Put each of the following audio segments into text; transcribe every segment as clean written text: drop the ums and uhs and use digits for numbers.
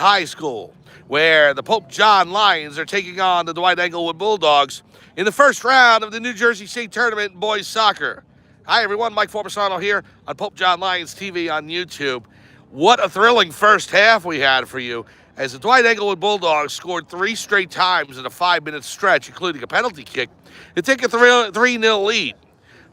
High School, where the Pope John Lions are taking on the Dwight-Englewood Bulldogs in the first round of the New Jersey State Tournament in boys soccer. Hi, everyone. Mike Forbesano here on Pope John Lions TV on YouTube. What a thrilling first half we had for you, as the Dwight-Englewood Bulldogs scored 3 straight times in a 5-minute stretch, including a penalty kick, to take a 3-0 lead.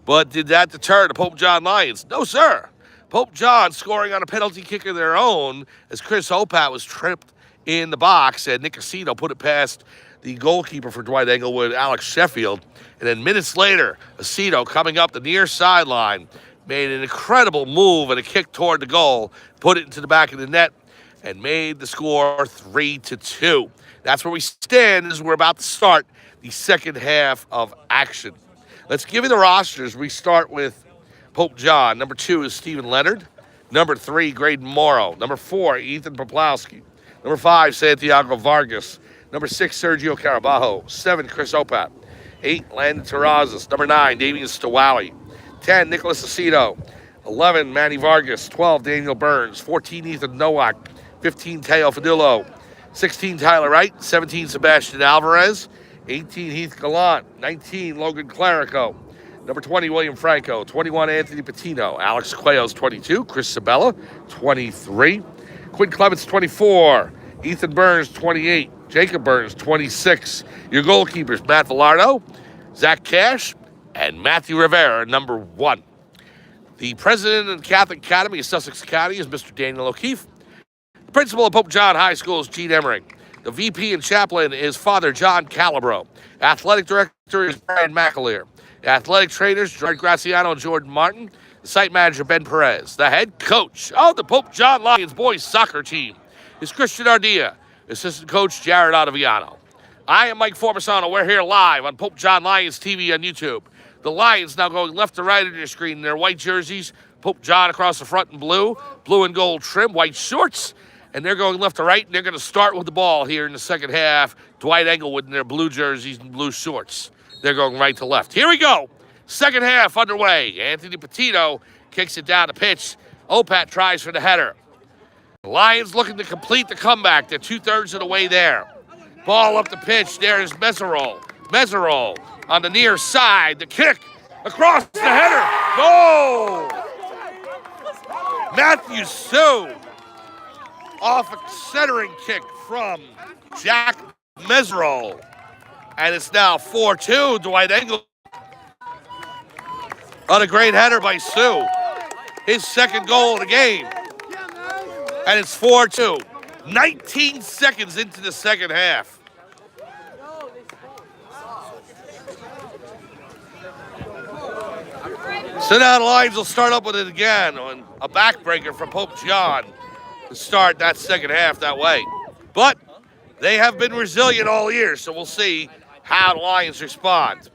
But did that deter the Pope John Lions? No, sir. Pope John scoring on a penalty kick of their own as Chris Opat was tripped in the box, and Nick Aceto put it past the goalkeeper for Dwight-Englewood, Alex Sheffield. And then minutes later, Aceto coming up the near sideline made an incredible move and a kick toward the goal, put it into the back of the net, and made the score 3-2. That's where we stand as we're about to start the second half of action. Let's give you the rosters. We start with Pope John. Number 2 is Stephen Leonard. Number 3, Graydon Morrow. Number 4, Ethan Poplowski. Number 5, Santiago Vargas. Number 6, Sergio Carabajo. 7, Chris Opat. 8, Landon Terrazas. Number 9, Damian Stawali. 10, Nicholas Aceto. 11, Manny Vargas. 12, Daniel Burns. 14, Ethan Nowak. 15, Teo Fadillo. 16, Tyler Wright. 17, Sebastian Alvarez. 18, Heath Gallant. 19, Logan Clarico. Number 20, William Franco. 21, Anthony Patino. Alex Cuellos, 22. Chris Sabella, 23. Quinn Clements, 24. Ethan Burns, 28. Jacob Burns, 26. Your goalkeepers, Matt Villardo, Zach Cash, and Matthew Rivera, number 1. The president of the Catholic Academy of Sussex County is Mr. Daniel O'Keefe. The principal of Pope John High School is Gene Emmering. The VP and chaplain is Father John Calabro. Athletic director is Brian McAleer. Athletic trainers, George Graciano and Jordan Martin. The site manager, Ben Perez. The head coach of the Pope John Lions boys soccer team is Christian Ardea. Assistant coach, Jared Ottaviano. I am Mike Forbesano. We're here live on Pope John Lions TV on YouTube. The Lions now going left to right on your screen in their white jerseys. Pope John across the front in blue and gold trim, white shorts. And they're going left to right, and they're going to start with the ball here in the second half. Dwight-Englewood in their blue jerseys and blue shorts. They're going right to left. Here we go. Second half underway. Anthony Patino kicks it down the pitch. Opat tries for the header. The Lions looking to complete the comeback. They're 2/3 of the way there. Ball up the pitch. There's Meserol. Meserol on the near side. The kick across the header. Goal! Matthew Sue off a centering kick from Jack Meserol. And it's now 4-2, Dwight-Englewood. On a great header by Sue. His second goal of the game. And it's 4-2. 19 seconds into the second half. So now the Lions will start up with it again on a backbreaker from Pope John to start that second half that way. But they have been resilient all year, so we'll see how the Lions respond.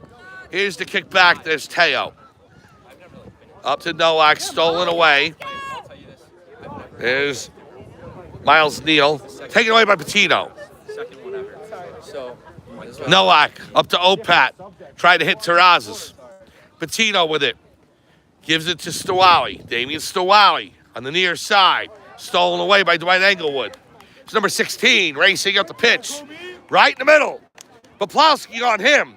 Here's the kick back. There's Teo. Up to Nowak, stolen away. There's Miles Neal. Taken away by Patino. Nowak up to Opat. Trying to hit Terrazas. Patino with it. Gives it to Stawali. Damian Stawali on the near side. Stolen away by Dwight-Englewood. It's number 16 racing up the pitch. Right in the middle. Poplowski on him.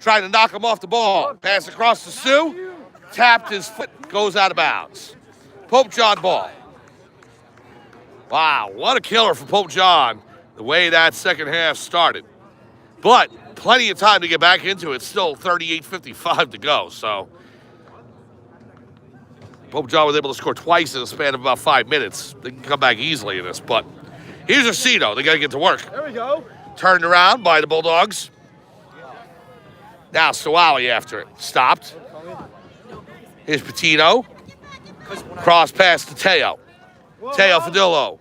Trying to knock him off the ball. Pass across to Sue. Tapped his foot. Goes out of bounds. Pope John ball. Wow, what a killer for Pope John. The way that second half started. But plenty of time to get back into it. Still 38:55 to go. So Pope John was able to score twice in a span of about 5 minutes. They can come back easily in this, but here's Aceto. They got to get to work. There we go. Turned around by the Bulldogs. Now Stawali after it. Stopped. Here's Patino. Cross pass to Teo. Teo Fadillo.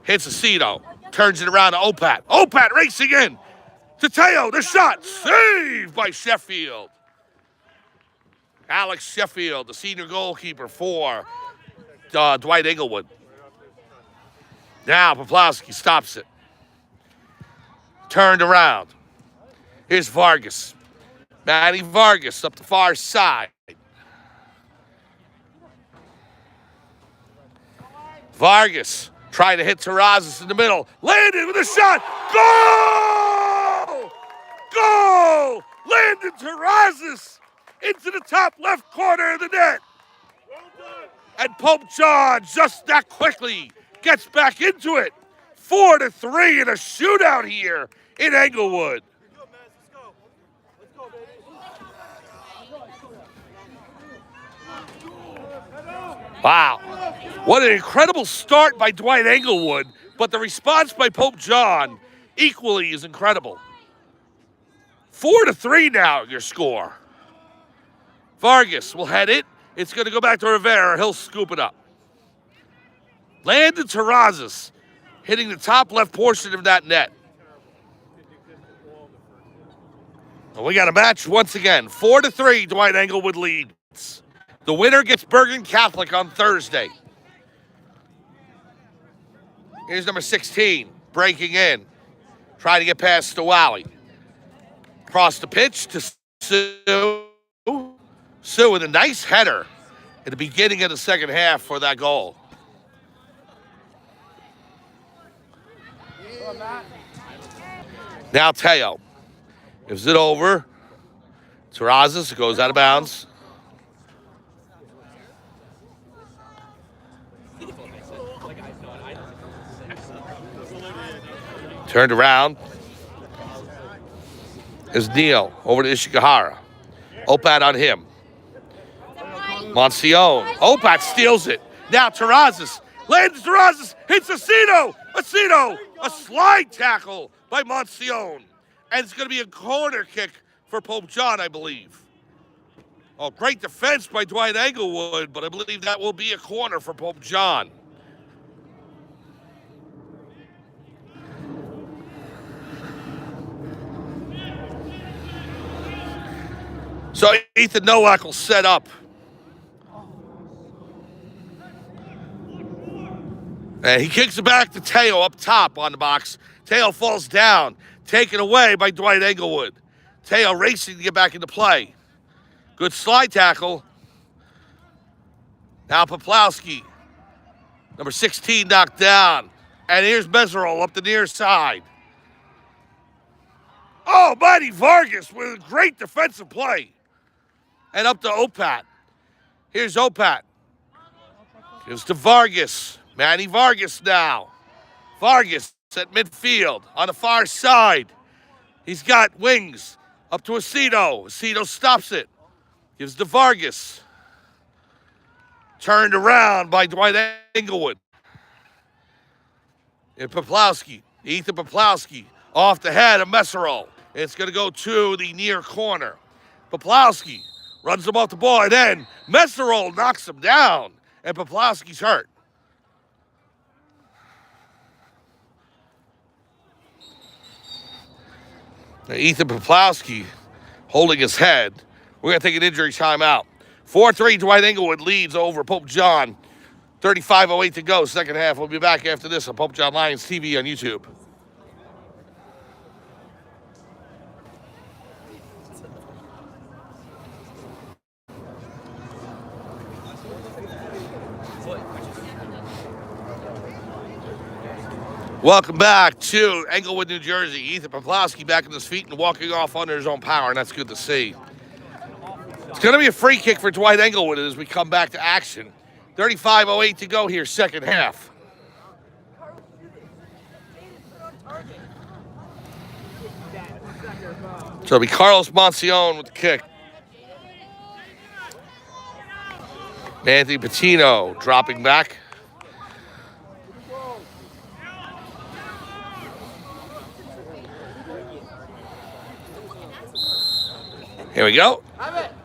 Hits Aceto. Turns it around to Opat. Opat racing in to Teo. The shot. Saved by Sheffield. Alex Sheffield, the senior goalkeeper for Dwight-Englewood. Now Poplowski stops it. Turned around. Here's Vargas. Manny Vargas up the far side. Vargas Trying to hit Terrazas in the middle. Landon with a shot. Goal! Goal! Landon Terrazas into the top left corner of the net. And Pope John just that quickly gets back into it. 4-3 in a shootout here in Englewood. Wow. What an incredible start by Dwight-Englewood, but the response by Pope John equally is incredible. 4-3 now, your score. Vargas will head it. It's going to go back to Rivera. He'll scoop it up. Landon Terrazas hitting the top left portion of that net. And we got a match once again. 4-3, Dwight-Englewood leads. The winner gets Bergen Catholic on Thursday. Here's number 16, breaking in. Trying to get past Stowally. Across the pitch to Sue. Sue with a nice header at the beginning of the second half for that goal. Now Teo gives it over. Terrazas goes out of bounds. Turned around. Is Neal over to Ishigahara. Opat on him. Monsione. Opat steals it. Now Terrazas. Lands Terrazas. Hits Aceto. Aceto. A slide tackle by Monsione. And it's going to be a corner kick for Pope John, I believe. Oh, great defense by Dwight-Englewood, but I believe that will be a corner for Pope John. So Ethan Nowak will set up. And he kicks it back to Teo up top on the box. Teo falls down, taken away by Dwight-Englewood. Teo racing to get back into play. Good slide tackle. Now Poplowski. Number 16 knocked down. And here's Meserol up the near side. Oh, mighty Vargas with a great defensive play. And up to Opat. Here's Opat. Gives to Vargas. Manny Vargas now. Vargas at midfield on the far side. He's got wings. Up to Aceto. Aceto stops it. Gives to Vargas. Turned around by Dwight-Englewood. And Poplowski. Ethan Poplowski. Off the head of Meserol. It's going to go to the near corner. Poplowski runs him off the ball, and then Meserol knocks him down, and Poplowski's hurt. Now Ethan Poplowski holding his head. We're going to take an injury timeout. 4-3, Dwight-Englewood leads over Pope John. 35:08 to go, second half. We'll be back after this on Pope John Lions TV on YouTube. Welcome back to Englewood, New Jersey. Ethan Poplowski back on his feet and walking off under his own power, and that's good to see. It's going to be a free kick for Dwight-Englewood as we come back to action. 35:08 to go here, second half. So it'll be Carlos Monsione with the kick. Anthony Patino dropping back. Here we go.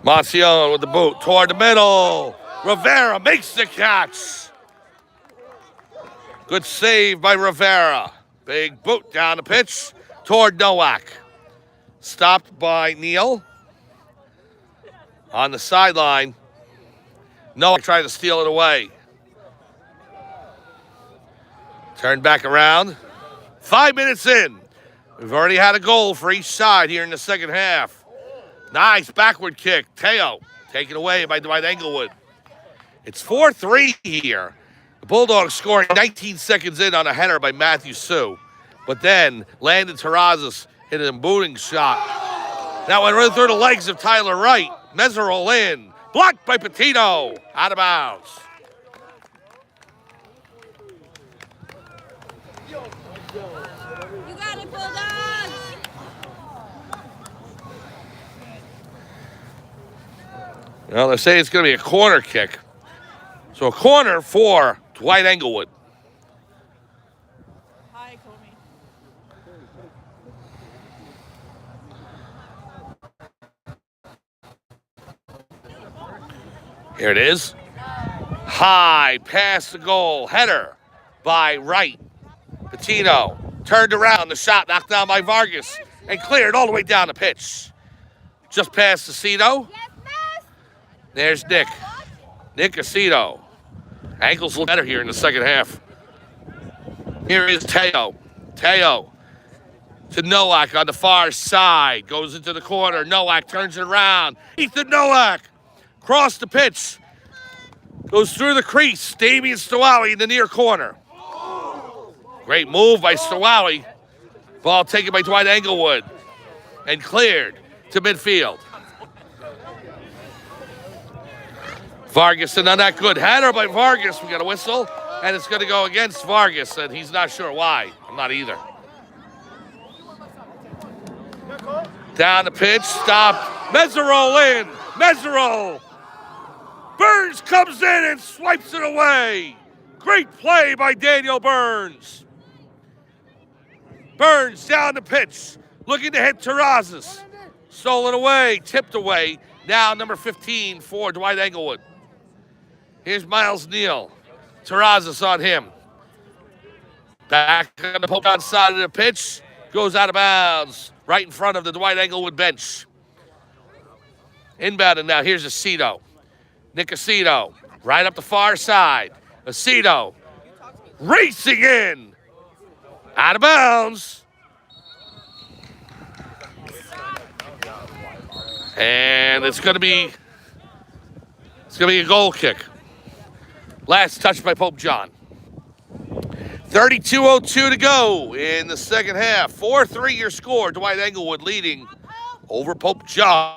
Monsione with the boot toward the middle. Rivera makes the catch. Good save by Rivera. Big boot down the pitch toward Nowak. Stopped by Neal. On the sideline. Nowak trying to steal it away. Turned back around. 5 minutes in. We've already had a goal for each side here in the second half. Nice backward kick. Teo taken away by Dwight-Englewood. It's 4-3 here. The Bulldogs scoring 19 seconds in on a header by Matthew Sue. But then Landon Terrazas hit a booting shot. That went right through the legs of Tyler Wright. Meserol in. Blocked by Patino. Out of bounds. You got it, Bulldogs! Well, they're saying it's going to be a corner kick. So a corner for Dwight-Englewood. Hi, Comey. Here it is. High past the goal. Header by Wright. Patino turned around. The shot knocked down by Vargas and cleared all the way down the pitch. Just past Aceto. There's Nick. Nick Aceto. Ankles look better here in the second half. Here is Teo. Teo to Nowak on the far side. Goes into the corner. Nowak turns it around. Ethan Nowak. Cross the pitch. Goes through the crease. Damian Stowawi in the near corner. Great move by Stowawi. Ball taken by Dwight-Englewood. And cleared to midfield. Vargas, and on that good header by Vargas. We got a whistle, and it's going to go against Vargas, and he's not sure why. I'm not either. Down the pitch, stop. Meserol in. Meserol. Burns comes in and swipes it away. Great play by Daniel Burns. Burns down the pitch, looking to hit Terrazas. Stolen away, tipped away. Now number 15 for Dwight-Englewood. Here's Miles Neal. Terrazas on him. Back on the poke on side of the pitch. Goes out of bounds. Right in front of the Dwight-Englewood bench. Inbounding now. Here's Aceto. Nick Aceto. Right up the far side. Aceto. Racing in. Out of bounds. And it's going to be a goal kick. Last touch by Pope John. 32:02 to go in the second half. 4-3 your score. Dwight-Englewood leading over Pope John.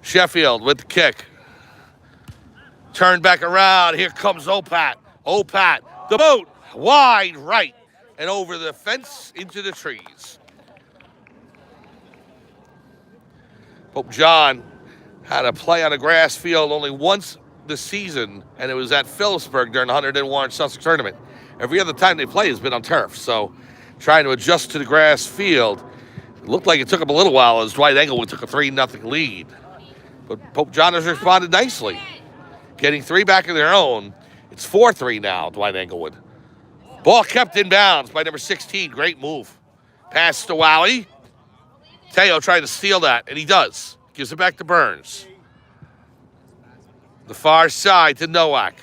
Sheffield with the kick. Turned back around. Here comes Opat. Opat, the boot, wide right and over the fence into the trees. Pope John had a play on a grass field only once this season, and it was at Phillipsburg during the 101 Sussex tournament. Every other time they play has been on turf, so trying to adjust to the grass field. It looked like it took them a little while as Dwight-Englewood took a 3-0 lead. But Pope John has responded nicely, getting 3 back of their own. It's 4-3 now, Dwight-Englewood. Ball kept in bounds by number 16. Great move. Pass to Wowie. Teo trying to steal that, and he does. Gives it back to Burns. The far side to Nowak.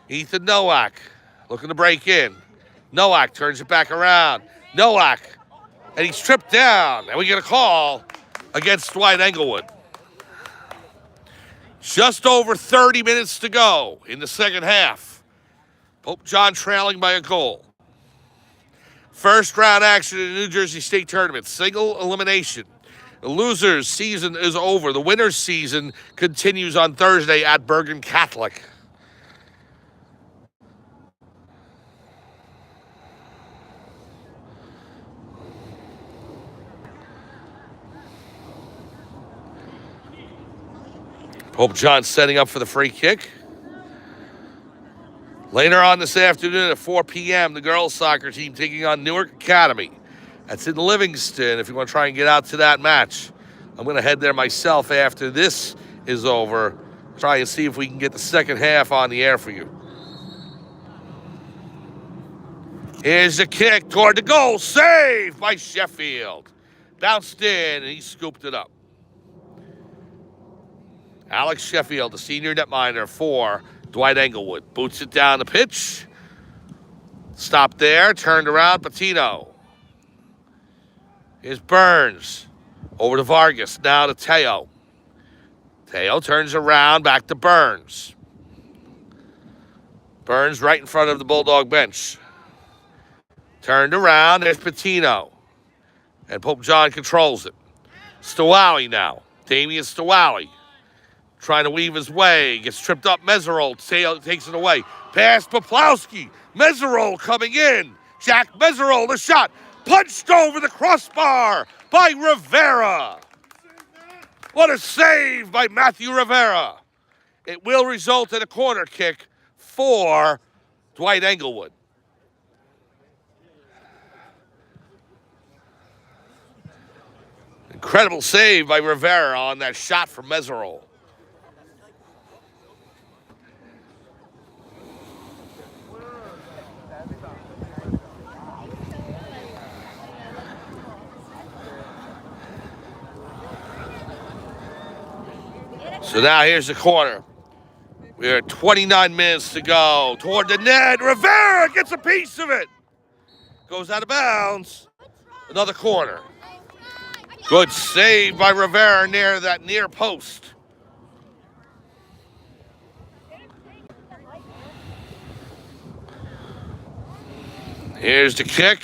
Ethan Nowak looking to break in. Nowak turns it back around. Nowak, and he's tripped down, and we get a call against Dwight-Englewood. Just over 30 minutes to go in the second half. Pope John trailing by a goal. First round action in the New Jersey State Tournament. Single elimination. The loser's season is over. The winner's season continues on Thursday at Bergen Catholic. Pope John setting up for the free kick. Later on this afternoon at 4 p.m., the girls' soccer team taking on Newark Academy. That's in Livingston if you want to try and get out to that match. I'm going to head there myself after this is over. Try and see if we can get the second half on the air for you. Here's the kick toward the goal. Saved by Sheffield. Bounced in, and he scooped it up. Alex Sheffield, the senior netminder for Dwight-Englewood. Boots it down the pitch. Stopped there, turned around, Patino. Here's Burns. Over to Vargas, now to Teo. Teo turns around, back to Burns. Burns right in front of the Bulldog bench. Turned around, there's Patino. And Pope John controls it. Stowowie now. Damian Stowowie. Trying to weave his way. Gets tripped up. Meserol takes it away. Pass Poplawski. Meserol coming in. Jack Meserol, the shot. Punched over the crossbar by Rivera. What a save by Matthew Rivera. It will result in a corner kick for Dwight-Englewood. Incredible save by Rivera on that shot from Meserol. So now here's the corner. We're at 29 minutes to go. Toward the net. Rivera gets a piece of it. Goes out of bounds. Another corner. Good save by Rivera near that near post. Here's the kick.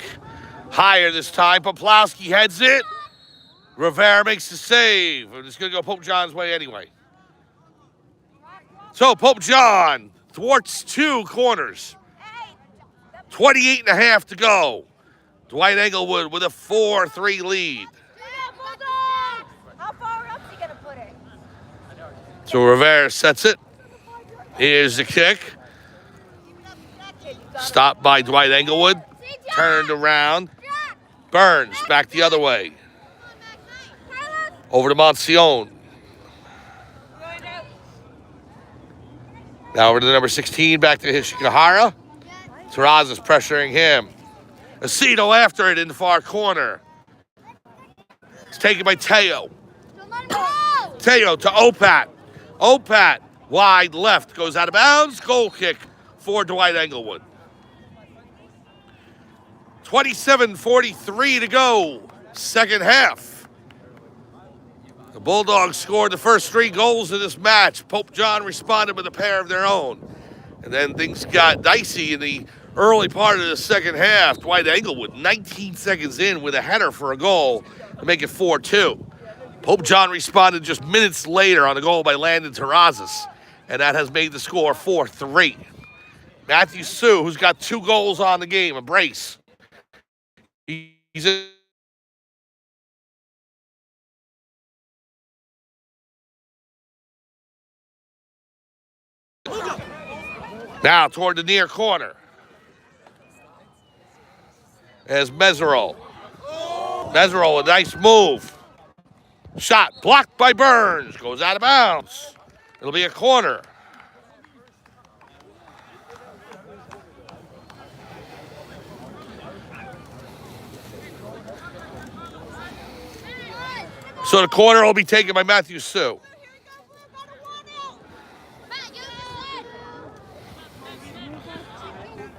Higher this time. Poplawski heads it. Rivera makes the save. It's going to go Pope John's way anyway. So Pope John thwarts two corners. 28 and a half to go. Dwight-Englewood with a 4-3 lead. How far up is he gonna put it? So Rivera sets it. Here's the kick. Stopped by Dwight-Englewood. Turned around. Burns back the other way. Over to Monsione. Now over to the number 16, back to Hishikahara. Terrazas pressuring him. Aceto after it in the far corner. It's taken by Teo. Teo to Opat. Opat wide left, goes out of bounds. Goal kick for Dwight-Englewood. 27:43 to go, second half. The Bulldogs scored the first 3 goals of this match. Pope John responded with a pair of their own. And then things got dicey in the early part of the second half. Dwight-Englewood, 19 seconds in with a header for a goal to make it 4-2. Pope John responded just minutes later on a goal by Landon Terrazas, and that has made the score 4-3. Matthew Sue, who's got 2 goals on the game, a brace. He's in now toward the near corner. As Meserol. Meserol, a nice move. Shot blocked by Burns. Goes out of bounds. It'll be a corner. So the corner will be taken by Matthew Sue.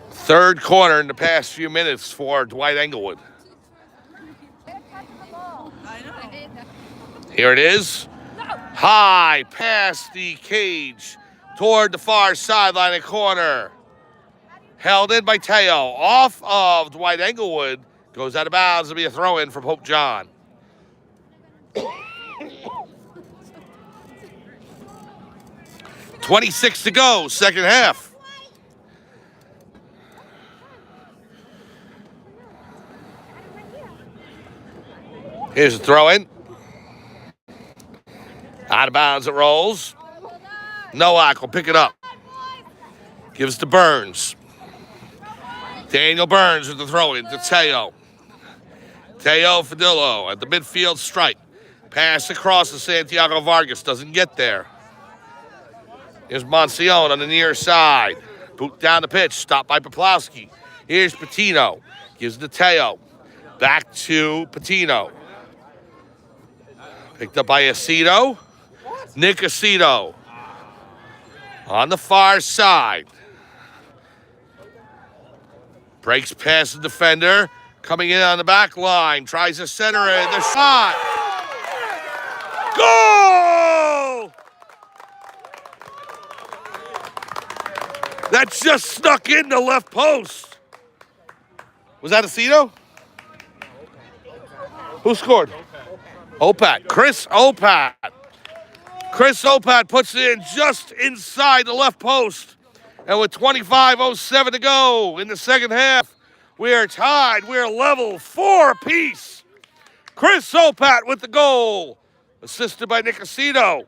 Third corner in the past few minutes for Dwight-Englewood. Here it is. High past the cage toward the far sideline and corner. Held in by Teo. Off of Dwight-Englewood. Goes out of bounds. It'll be a throw-in for Pope John. 26 to go, second half. Here's a throw-in. Out of bounds it rolls. Nowak will pick it up. Gives to Burns. Daniel Burns with the throw-in to Teo. Teo Fadillo at the midfield stripe. Pass across to Santiago Vargas. Doesn't get there. Here's Monsione on the near side. Boot down the pitch. Stopped by Poplawski. Here's Patino. Gives to Teo. Back to Patino. Picked up by Aceto. Nick Aceto. On the far side. Breaks past the defender. Coming in on the back line. Tries to center it. The shot. Goal! That just snuck in the left post. Was that Aceto? Who scored? Opat. Chris Opat. Chris Opat puts it in just inside the left post. And with 25:07 to go in the second half, we are tied. We are level, 4 apiece. Chris Opat with the goal, assisted by Nick Aceto.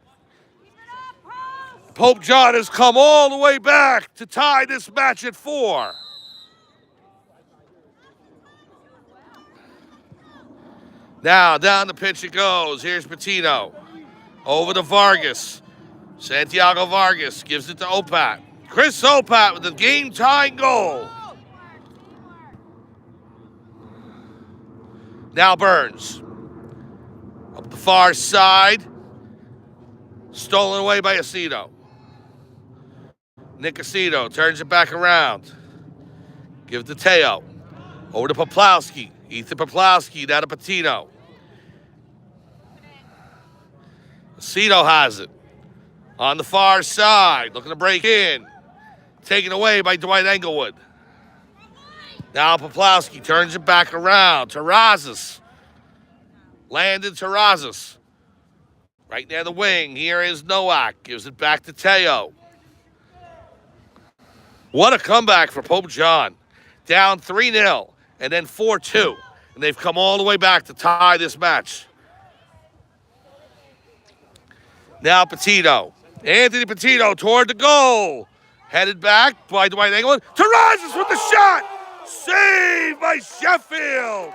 Pope John has come all the way back to tie this match at 4. Now, down the pitch it goes. Here's Patino. Over to Vargas. Santiago Vargas gives it to Opat. Chris Opat with the game-tying goal. Now Burns. Up the far side. Stolen away by Aceto. Nick Aceto turns it back around. Give it to Teo. Over to Poplowski. Ethan Poplowski down to Patino. Aceto has it. On the far side. Looking to break in. Taken away by Dwight-Englewood. Now Poplowski turns it back around. Terrazas. Landon Terrazas. Right near the wing. Here is Nowak. Gives it back to Teo. What a comeback for Pope John. Down 3-0 and then 4-2. And they've come all the way back to tie this match. Now Patino. Anthony Patino toward the goal. Headed back by Dwight-Englewood. Terrazas with the shot. Saved by Sheffield.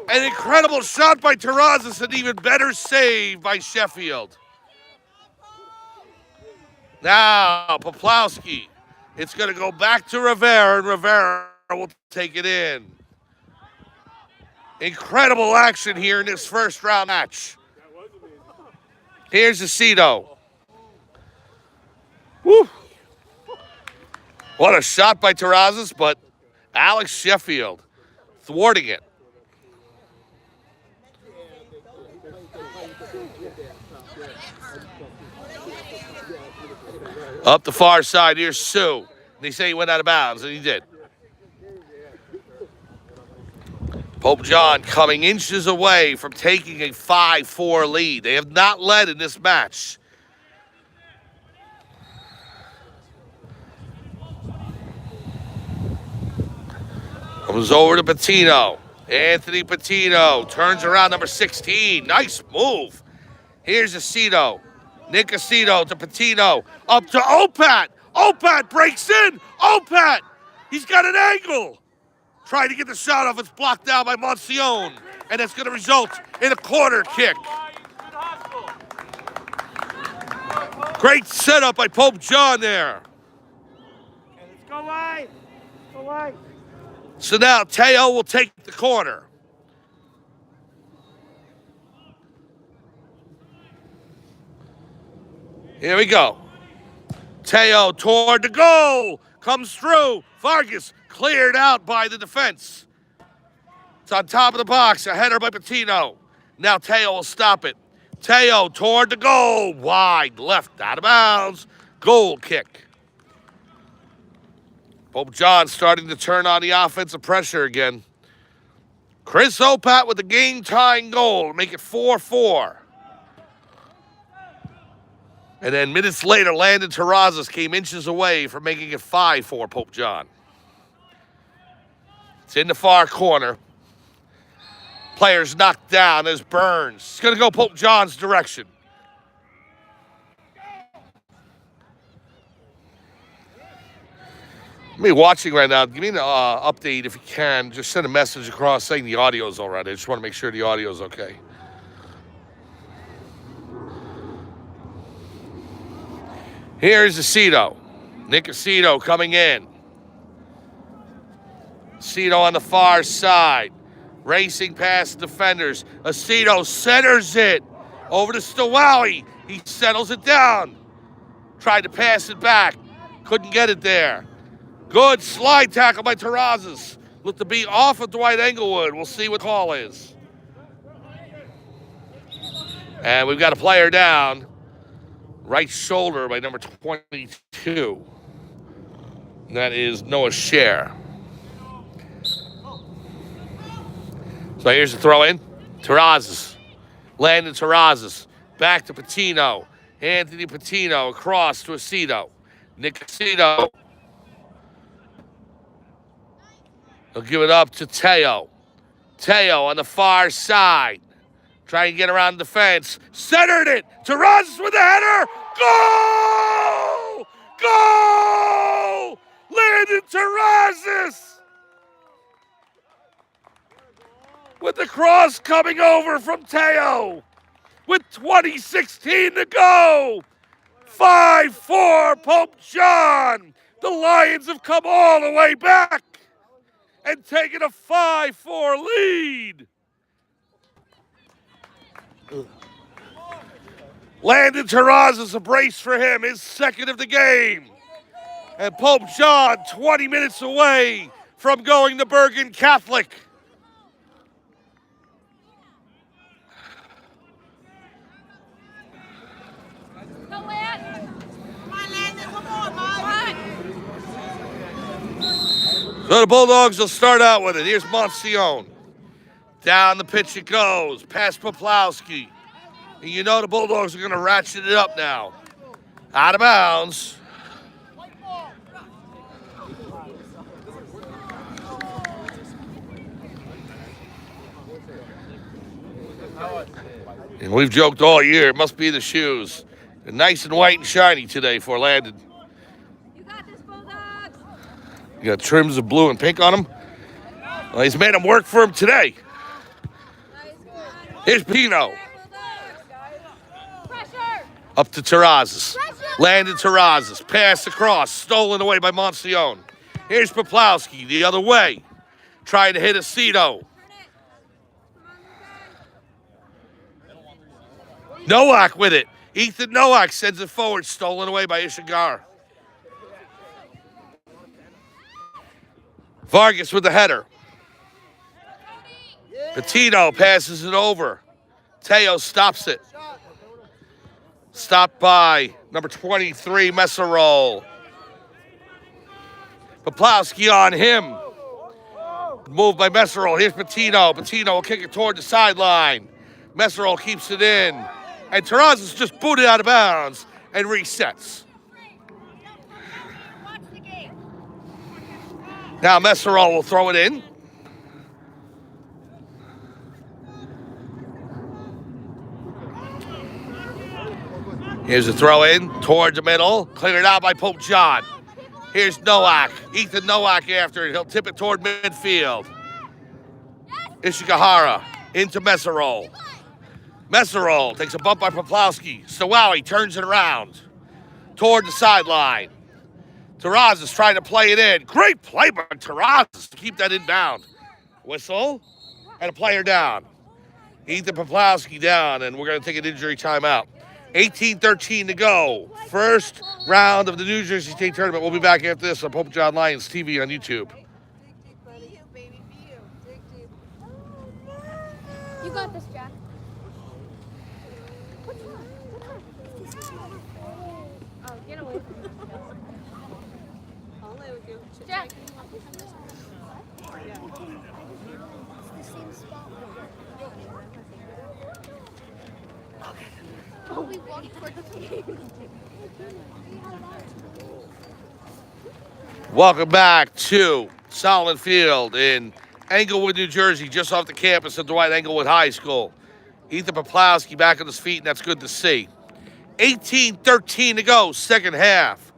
An incredible shot by Terrazas, an even better save by Sheffield. Now, Poplowski. It's going to go back to Rivera, and Rivera will take it in. Incredible action here in this first round match. Here's Aceto. Woo. What a shot by Terrazas, but Alex Sheffield thwarting it. Up the far side, here's Sue. They say he went out of bounds, and he did. Pope John coming inches away from taking a 5-4 lead. They have not led in this match. Comes over to Patino. Anthony Patino turns around, number 16. Nice move. Here's Aceto. Nick Aceto to Patino. Up to Opat. Opat breaks in. Opat. He's got an angle. Trying to get the shot off. It's blocked down by Monsione. And it's going to result in a corner kick. Great setup by Pope John there. Let's go wide. Go wide. So now Teo will take the corner. Here we go. Teo toward the goal. Comes through. Vargas cleared out by the defense. It's on top of the box. A header by Patino. Now Teo will stop it. Teo toward the goal. Wide left, out of bounds. Goal kick. Pope John starting to turn on the offensive pressure again. Chris Opat with the game-tying goal to make it 4-4. And then minutes later, Landon Terrazas came inches away from making it 5-4, Pope John. It's in the far corner. Players knocked down as Burns. It's going to go Pope John's direction. Me watching right now, give me an update if you can. Just send a message across saying the audio's all right. I just want to make sure the audio's okay. Here's Aceto. Nick Aceto coming in. Aceto on the far side. Racing past defenders. Aceto centers it. Over to Stowowie. He settles it down. Tried to pass it back. Couldn't get it there. Good slide tackle by Terrazas. Looked to be off of Dwight-Englewood. We'll see what the call is. And we've got a player down. right shoulder by number 22. That is Noah Scher. So here's the throw in. Terrazas. Landon Terrazas. Back to Patino. Anthony Patino across to Aceto. Nick Aceto. He'll give it up to Teo. Teo on the far side. Trying to get around the defense. Centered it. Terrazas with the header. Goal! Goal! Landon Terrazas! With the cross coming over from Teo. With 2016 to go. 5-4 Pope John. The Lions have come all the way back and taken a 5-4 lead. Landon Terrazas, a brace for him, his second of the game. And Pope John 20 minutes away from going to Bergen Catholic. So the Bulldogs will start out with it. Here's Monsione. Down the pitch it goes. Past Poplawski. And you know the Bulldogs are going to ratchet it up now. Out of bounds. And we've joked all year, it must be the shoes. They're nice and white and shiny today for Landon. You got this, Bulldogs. You got trims of blue and pink on them. Well, he's made them work for him today. Here's Pino. Pressure. Up to Terrazas. Landon Terrazas. Pass across. Stolen away by Monsione. Here's Poplawski the other way. Trying to hit Aceto. Nowak with it. Ethan Nowak sends it forward. Stolen away by Ishigar. Vargas with the header. Petito passes it over. Teo stops it. Stopped by number 23, Messerol. Poplawski on him. Moved by Messerol. Here's Patino. Patino will kick it toward the sideline. Messerol keeps it in. And Terrazas just booted out of bounds and resets. Now Messerol will throw it in. Here's a throw in towards the middle. Cleared out by Pope John. Here's Nowak. Ethan Nowak after it. He'll tip it toward midfield. Ishigahara into Messerol. Messerol takes a bump by Poplawski. Stowowie turns it around toward the sideline. Terrazas trying to play it in. Great play by Terrazas to keep that inbound. Whistle and a player down. Ethan Poplawski down, and we're going to take an injury timeout. 18-13 to go. First round of the New Jersey State Tournament. We'll be back after this on Pope John Lions TV on YouTube. You got this, Jack. Oh, get away from me. I'll lay with you. Jack. It's the same spot. Oh, we walked toward the game. Welcome back to Solomon Field in Englewood, New Jersey, just off the campus of Dwight-Englewood High School. Ethan Poplawski back on his feet, and that's good to see. 18-13 to go, second half.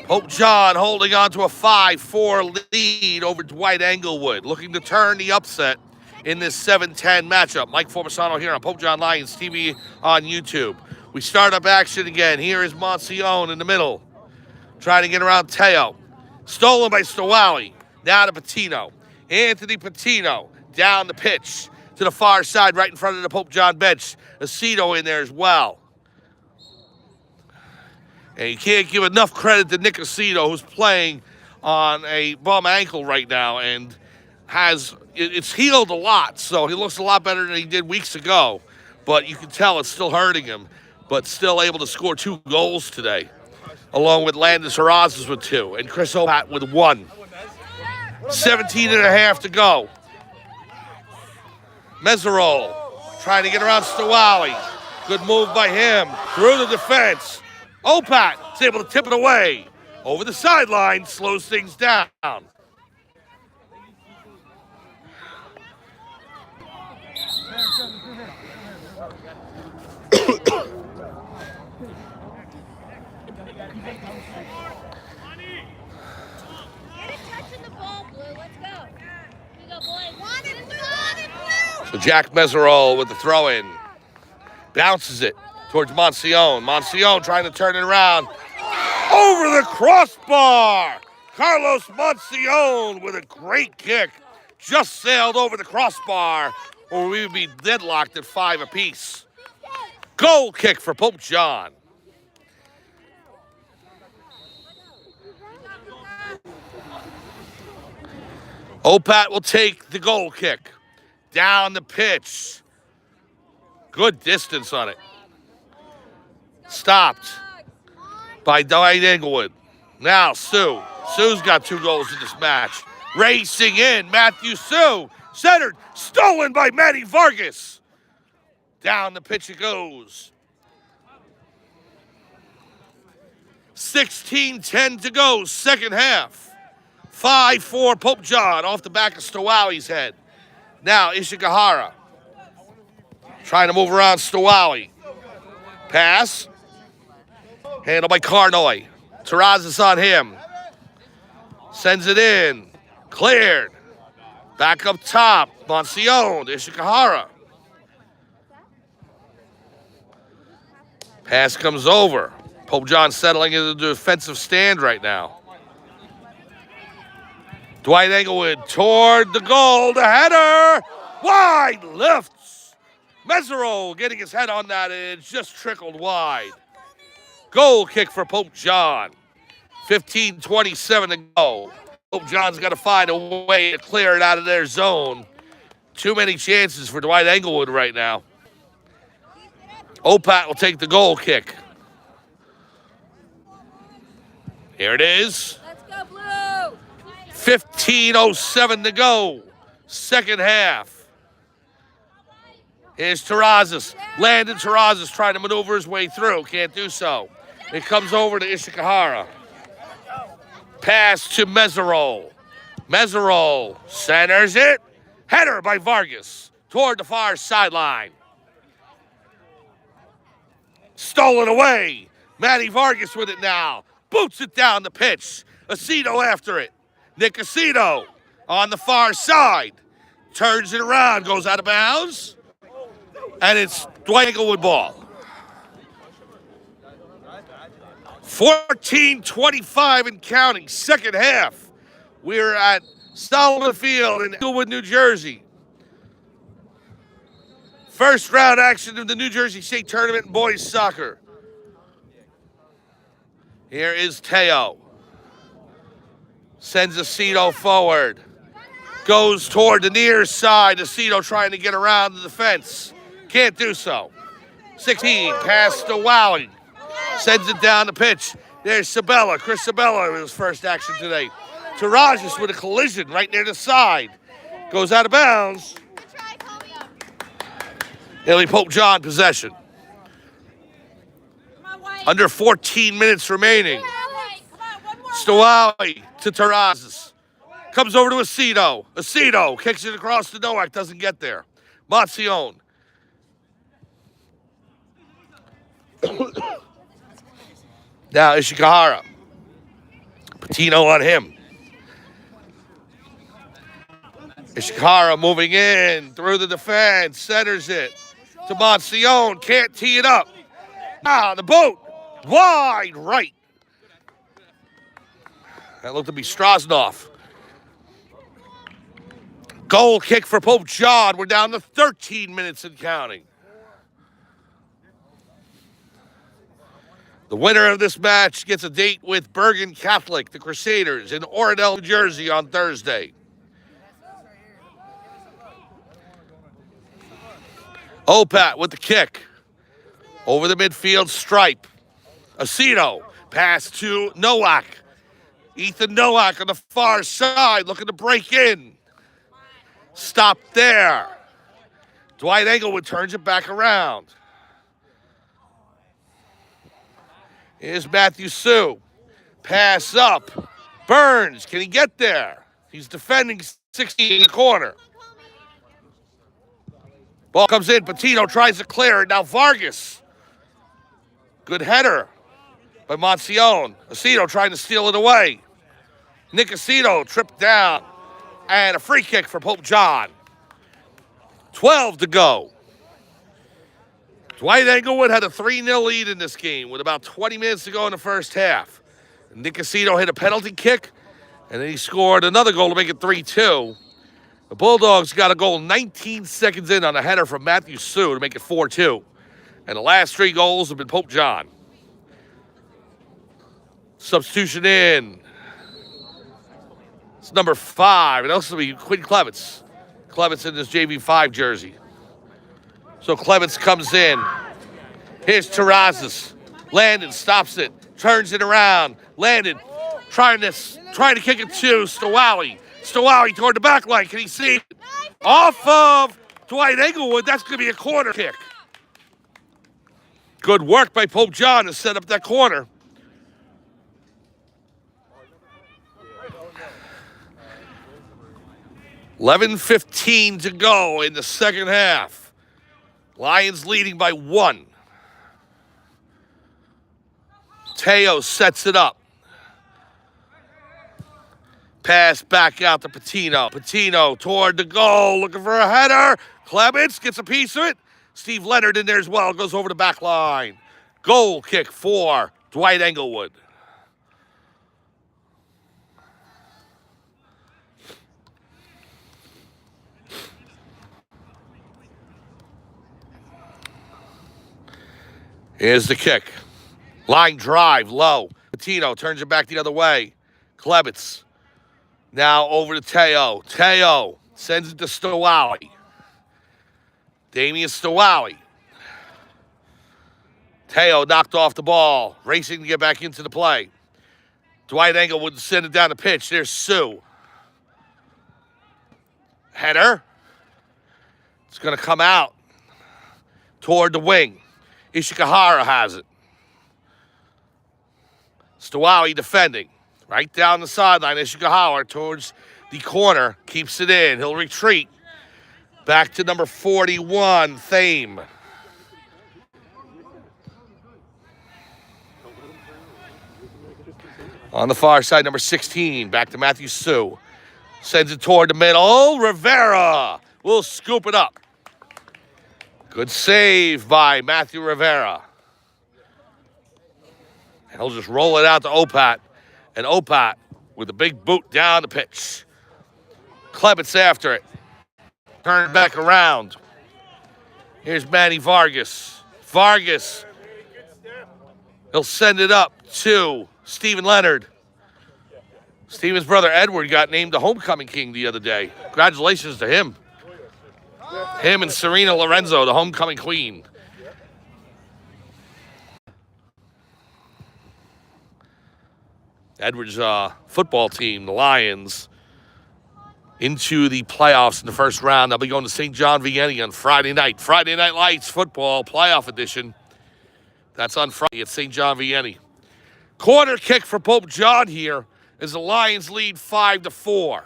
Pope John holding on to a 5-4 lead over Dwight-Englewood, looking to turn the upset in this 7-10 matchup. Mike Formisano here on Pope John Lions TV on YouTube. We start up action again. Here is Monsione in the middle, trying to get around Teo. Stolen by Stowowie. Now to Patino. Anthony Patino down the pitch to the far side, right in front of the Pope John bench. Aceto in there as well. And you can't give enough credit to Nick Aceto, who's playing on a bum ankle right now and it's healed a lot, so he looks a lot better than he did weeks ago. But you can tell it's still hurting him. but still able to score 2 goals today, along with Landis Horazes with 2 and Chris Opat with 1. 17 and a half to go. Meserole trying to get around Stawali. Good move by him through the defense. Opat is able to tip it away. Over the sideline, slows things down. So Jack Meserole with the throw-in. Bounces it towards Monsione. Monsione trying to turn it around. Over the crossbar! Carlos Monsione with a great kick. Just sailed over the crossbar, or we would be deadlocked at 5 apiece. Goal kick for Pope John. Opat will take the goal kick. Down the pitch. Good distance on it. Stopped by Dwight-Englewood. Now Sue. Sue's got 2 goals in this match. Racing in, Matthew Sue. Centered, stolen by Matty Vargas. Down the pitch it goes. 16-10 to go, second half. 5-4 Pope John off the back of Stawali's head. Now Ishigahara trying to move around Stawali. Pass. Handled by Carnoy. Terrazas on him. Sends it in. Cleared. Back up top. Monsione to Ishigahara. Pass comes over. Pope John settling into the defensive stand right now. Dwight-Englewood toward the goal. The header. Wide lifts. Meserole getting his head on that edge. Just trickled wide. Goal kick for Pope John. 15:27 to go. Pope John's got to find a way to clear it out of their zone. Too many chances for Dwight-Englewood right now. Opat will take the goal kick. Here it is. Let's go, Blue. 15:07 to go. Second half. Here's Terrazas. Landon Terrazas trying to maneuver his way through. Can't do so. It comes over to Ishigahara. Pass to Meserole. Meserole centers it. Header by Vargas toward the far sideline. Stolen away. Matty Vargas with it now. Boots it down the pitch. Aceto after it. Nick Aceto on the far side. Turns it around, goes out of bounds. And it's Dwight-Englewood ball. 14:25 and counting, second half. We're at Solomon Field in Englewood, New Jersey. First round action of the New Jersey State Tournament in boys soccer. Here is Teo. Sends Aceto forward. Goes toward the near side. Aceto trying to get around the defense. Can't do so. 16, pass to Wally. Sends it down the pitch. There's Sabella. Chris Sabella in his first action today. Terrazas with a collision right near the side. Goes out of bounds. It'll be Pope John possession. Under 14 minutes remaining. Stawali to Terrazas. Comes over to Aceto. Aceto kicks it across to Nowak. Doesn't get there. Monsione. Now Ishigahara. Patino on him. Ishigahara moving in through the defense. Centers it to Monsione. Can't tee it up. Ah, the boot. Wide right. That looked to be Strasnoff. Goal kick for Pope John. We're down to 13 minutes and counting. The winner of this match gets a date with Bergen Catholic, the Crusaders, in Oradell, New Jersey on Thursday. Opat with the kick. Over the midfield stripe. Aceto. Pass to Nowak. Ethan Nowak on the far side looking to break in. Stop there. Dwight-Englewood turns it back around. Here's Matthew Sue. Pass up. Burns, can he get there? He's defending 60 in the corner. Ball comes in. Patino tries to clear it. Now Vargas. Good header by Monsione. Aceto trying to steal it away. Nick Aceto tripped down. And a free kick for Pope John. 12 to go. Dwight-Englewood had a 3-0 lead in this game with about 20 minutes to go in the first half. Nick Aceto hit a penalty kick, and then he scored another goal to make it 3-2. The Bulldogs got a goal 19 seconds in on a header from Matthew Sue to make it 4-2. And the last 3 goals have been Pope John. Substitution in. It's number 5. It also be Quinn Clements. Clements in this JV5 jersey. So Clements comes in. Here's Terrazas. Landon stops it. Turns it around. Landon trying to kick it to Stawali. Stawali toward the back line. Can he see it? Off of Dwight-Englewood. That's going to be a corner kick. Good work by Pope John to set up that corner. $11:15 to go in the second half. Lions leading by 1. Teo sets it up. Pass back out to Patino. Patino toward the goal, looking for a header. Clements gets a piece of it. Steve Leonard in there as well, goes over the back line. Goal kick for Dwight-Englewood. Here's the kick. Line drive, low. Patino turns it back the other way. Clements. Now over to Teo. Teo sends it to Stawali. Damian Stawali. Teo knocked off the ball. Racing to get back into the play. Dwight-Englewood send it down the pitch. There's Sue. Header. It's going to come out toward the wing. Ishikahara has it. Stawali defending. Right down the sideline. Ishikahara towards the corner. Keeps it in. He'll retreat. Back to number 41, Thame. On the far side, number 16. Back to Matthew Sue. Sends it toward the middle. Rivera will scoop it up. Good save by Matthew Rivera. And he'll just roll it out to Opat. And Opat with a big boot down the pitch. Clements after it. Turn it back around. Here's Manny Vargas. Vargas. He'll send it up to Stephen Leonard. Stephen's brother Edward got named the homecoming king the other day. Congratulations to him. Him and Serena Lorenzo, the homecoming queen. Edward's football team, the Lions, into the playoffs in the first round. They'll be going to St. John Vianney on Friday night. Friday Night Lights football playoff edition. That's on Friday at St. John Vianney. Corner kick for Pope John here as the Lions lead 5-4.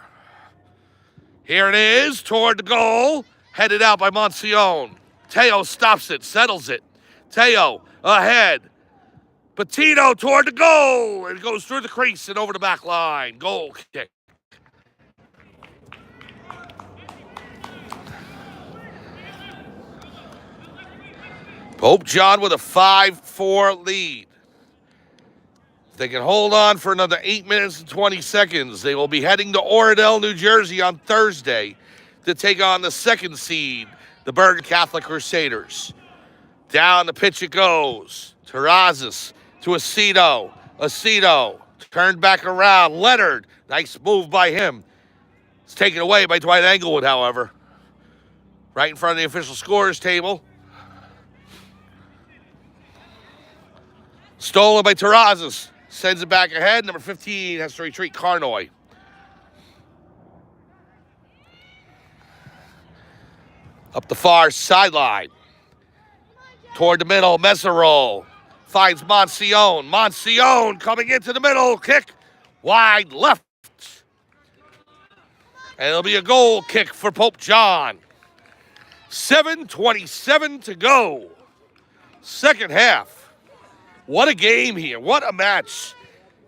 Here it is toward the goal. Headed out by Monsione. Teo stops it, settles it. Teo ahead. Patino toward the goal. It goes through the crease and over the back line. Goal kick. Pope John with a 5-4 lead. If they can hold on for another 8 minutes and 20 seconds, they will be heading to Oradell, New Jersey on Thursday to take on the 2nd seed, the Bergen Catholic Crusaders. Down the pitch it goes. Terrazas to Aceto. Aceto turned back around. Leonard, nice move by him. It's taken away by Dwight-Englewood, however. Right in front of the official scorers table. Stolen by Terrazas. Sends it back ahead. Number 15 has to retreat. Carnoy. Up the far sideline. Toward the middle. Meserole finds Monsione. Monsione coming into the middle. Kick wide left. And it'll be a goal kick for Pope John. 7:27 to go. Second half. What a game here. What a match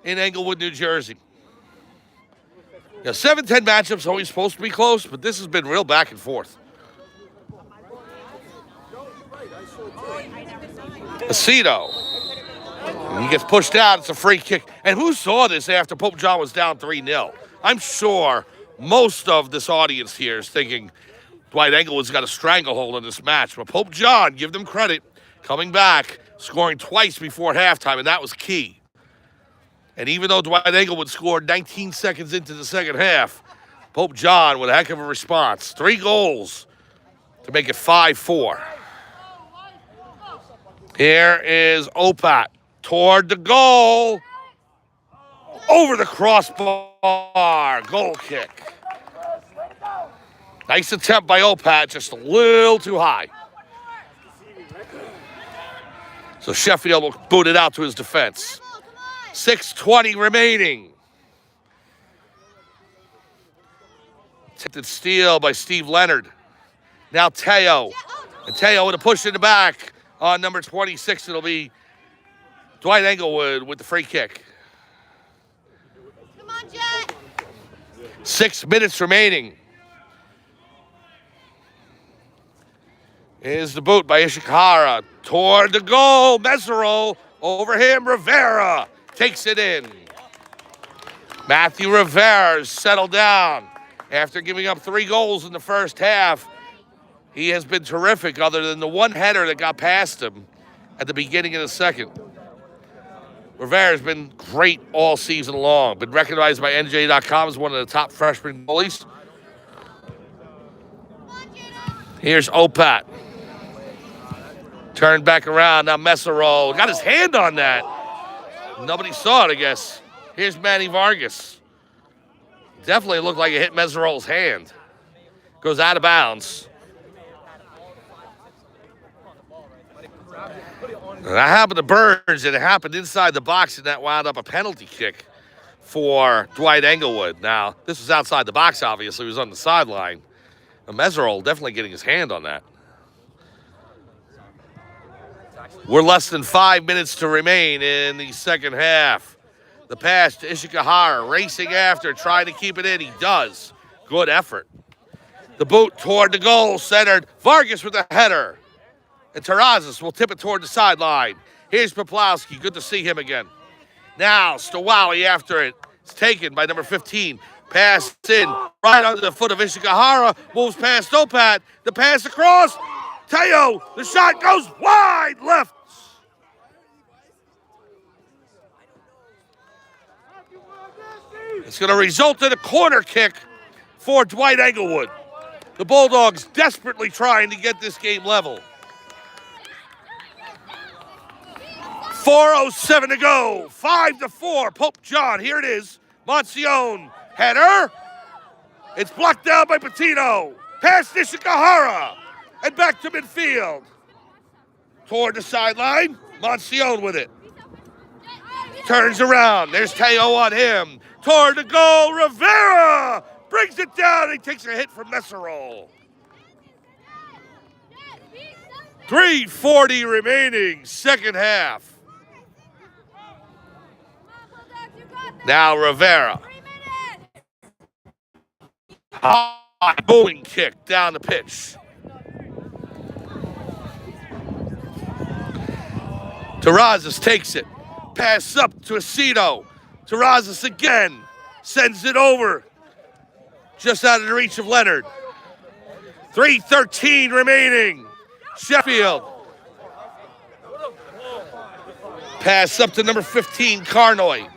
in Englewood, New Jersey. Now, 7-10 matchups always supposed to be close, but this has been real back and forth. Aceto. He gets pushed out. It's a free kick. And who saw this after Pope John was down 3-0? I'm sure most of this audience here is thinking Dwight-Englewood's got a stranglehold on this match. But Pope John, give them credit, coming back, scoring twice before halftime, and that was key. And even though Dwight-Englewood scored 19 seconds into the second half, Pope John with a heck of a response. 3 goals to make it 5-4. Here is Opat toward the goal. Over the crossbar. Goal kick. Nice attempt by Opat, just a little too high. So Sheffield will boot it out to his defense. 6:20 remaining. Attempted steal by Steve Leonard. Now Teo. And Teo with a push in the back on number 26. It'll be Dwight-Englewood with the free kick. Come on, Jet. 6 minutes remaining. Here's the boot by Ishikara. Toward the goal. Meserole over him. Rivera takes it in. Matthew Rivera's settled down. After giving up 3 goals in the first half, he has been terrific other than the one header that got past him at the beginning of the second. Rivera's been great all season long. Been recognized by NJ.com as one of the top freshman goalies. Here's Opat. Turned back around. Now Meserole got his hand on that. Nobody saw it, I guess. Here's Manny Vargas. Definitely looked like it hit Meserole's hand. Goes out of bounds. That happened to Burns, and it happened inside the box, and that wound up a penalty kick for Dwight-Englewood. Now, this was outside the box, obviously. He was on the sideline. And Meserole definitely getting his hand on that. We're less than 5 minutes to remain in the second half. The pass to Ishikahara, racing after, trying to keep it in. He does. Good effort. The boot toward the goal, centered. Vargas with a header. And Terrazas will tip it toward the sideline. Here's Poplowski. Good to see him again. Now, Stowawi after it. It's taken by number 15. Pass in right under the foot of Ishikahara. Moves past Opat. The pass across. Teo. The shot goes wide left. It's going to result in a corner kick for Dwight-Englewood. The Bulldogs desperately trying to get this game level. 4:07 to go. 5-4. Pope John. Here it is. Monsione. Header. It's blocked down by Patino. Past Ishikahara. And back to midfield. Toward the sideline. Monsione with it. Turns around. There's Teo on him. Toward the goal. Rivera brings it down. He takes a hit from Meserole. 3:40 remaining. Second half. Now Rivera. High bowling kick down the pitch. Terrazas takes it. Pass up to Aceto. Terrazas again. Sends it over. Just out of the reach of Leonard. 3:13 remaining. Sheffield. Pass up to number 15, Carnoy.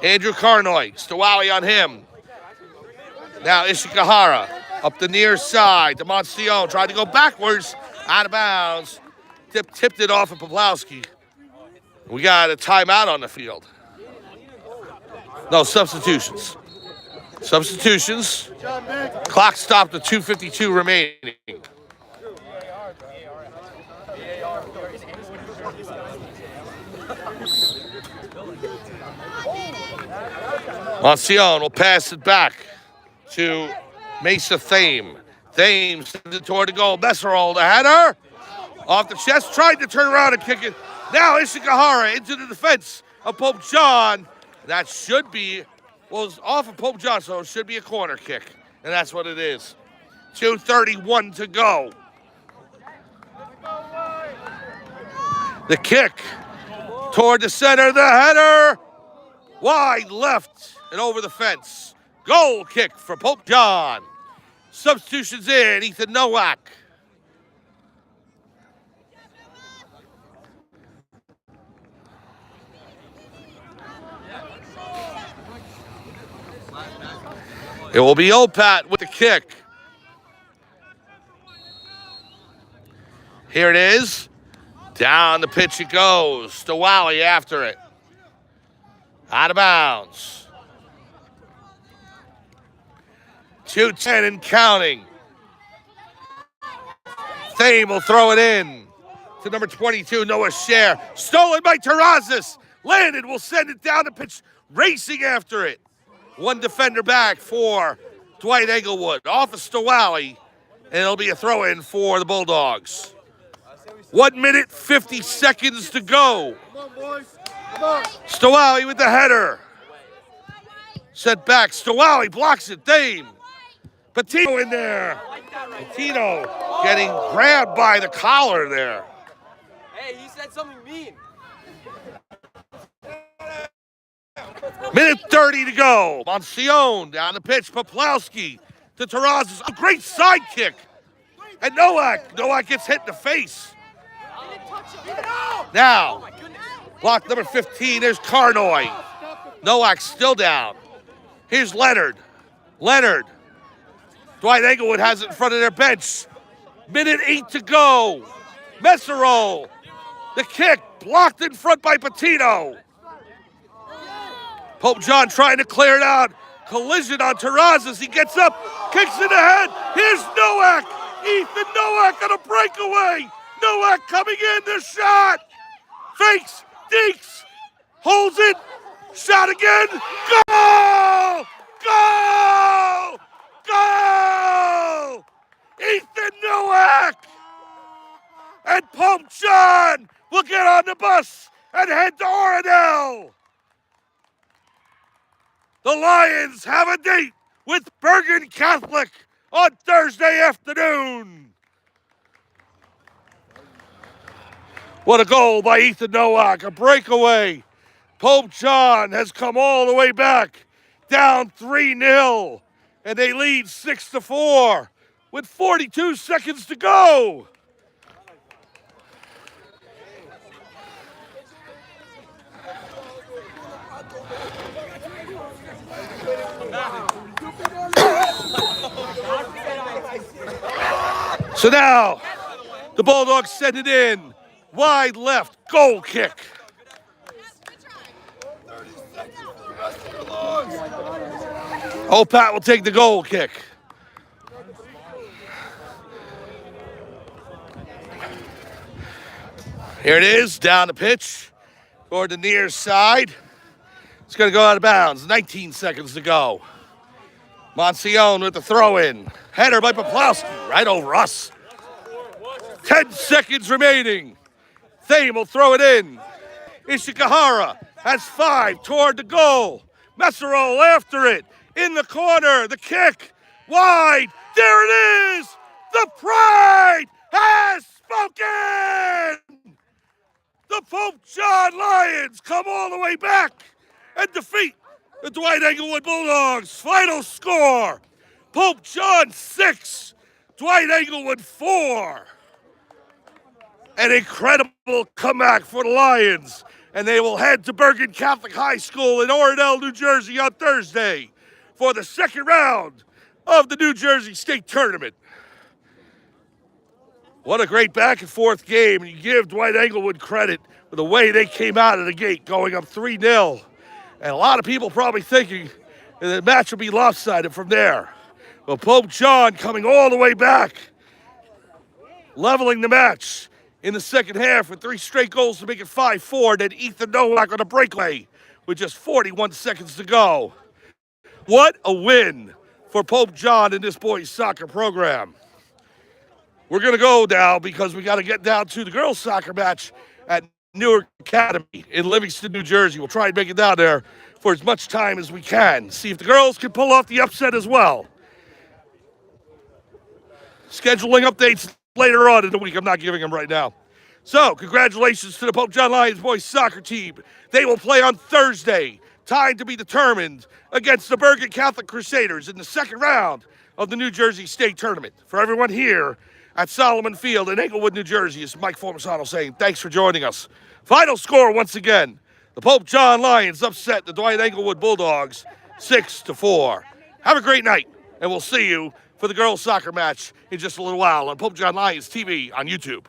Andrew Carnoy. Stowawi on him. Now Ishikahara up the near side to Monsione. Tried to go backwards. Out of bounds. Tipped it off of Poplowski. We got a timeout on the field. No, substitutions. Substitutions. Clock stopped at 2:52 remaining. Mancione will pass it back to Mesa Thame. Thame sends it toward the goal. Messerol, the header. Off the chest, tried to turn around and kick it. Now Ishigahara into the defense of Pope John. That should be, well, it's off of Pope John, so it should be a corner kick. And that's what it is. 2:31 to go. The kick toward the center, the header. Wide left and over the fence. Goal kick for Pope John. Substitutions in, Ethan Nowak. It will be Opat with the kick. Here it is. Down the pitch it goes. Stawali after it. Out of bounds. 2:10 and counting. Thame will throw it in to number 22, Noah Scher. Stolen by Terrazas. Landon will send it down the pitch, racing after it. One defender back for Dwight-Englewood. Off of Stawali, and it'll be a throw-in for the Bulldogs. 1 minute, 50 seconds to go. Stawali with the header. Set back. Stawali blocks it. Thame. Patino in there. Patino getting grabbed by the collar there. Hey, he said something mean. Minute 30 to go. Mancione down the pitch. Poplawski to Terrazas. A great side kick. And Nowak. Nowak gets hit in the face. Now, block number 15. There's Carnoy. Nowak still down. Here's Leonard. Leonard. Dwight-Englewood has it in front of their bench. Minute 8 to go. Messerol. The kick blocked in front by Patino. Pope John trying to clear it out. Collision on Terrazas. He gets up, kicks in the head. Here's Nowak. Ethan Nowak on a breakaway. Nowak coming in, the shot. Fakes, deeks, holds it. Shot again. Goal! Goal! Goal! Ethan Nowak! And Pope John will get on the bus and head to Oradell. The Lions have a date with Bergen Catholic on Thursday afternoon. What a goal by Ethan Nowak, a breakaway. Pope John has come all the way back, down 3-0, and they lead 6-4 with 42 seconds to go. So now, the Bulldogs send it in. Wide left, goal kick. Opat will take the goal kick. Here it is, down the pitch, toward the near side. It's going to go out of bounds, 19 seconds to go. Mancione with the throw-in. Header by Poplawski, right over us. 10 seconds remaining. Thame will throw it in. Ishigahara has 5 toward the goal. Messerol after it. In the corner, the kick. Wide. There it is. The Pride has spoken. The Pope John Lions come all the way back and defeat the Dwight-Englewood Bulldogs. Final score, Pope John 6, Dwight-Englewood 4. An incredible comeback for the Lions, and they will head to Bergen Catholic High School in Oradell, New Jersey on Thursday for the second round of the New Jersey State Tournament. What a great back and forth game, and you give Dwight-Englewood credit. the way they came out of the gate, going up 3-0. And a lot of people probably thinking that the match would be lopsided from there. But Pope John coming all the way back, leveling the match in the second half with 3 straight goals to make it 5-4. Then Ethan Nowak on a breakaway with just 41 seconds to go. What a win for Pope John in this boys soccer program. We're going to go now because we got to get down to the girls soccer match at Newark Academy in Livingston, New Jersey. We'll try and make it down there for as much time as we can. See if the girls can pull off the upset as well. Scheduling updates later on in the week. I'm not giving them right now. So, congratulations to the Pope John Lions boys soccer team. They will play on Thursday, time to be determined, against the Bergen Catholic Crusaders in the second round of the New Jersey State Tournament. For everyone here at Solomon Field in Englewood, New Jersey, it's Mike Formasano saying thanks for joining us. Final score once again, the Pope John Lions upset the Dwight-Englewood Bulldogs 6-4. Have a great night, and we'll see you for the girls soccer match in just a little while on Pope John Lions TV on YouTube.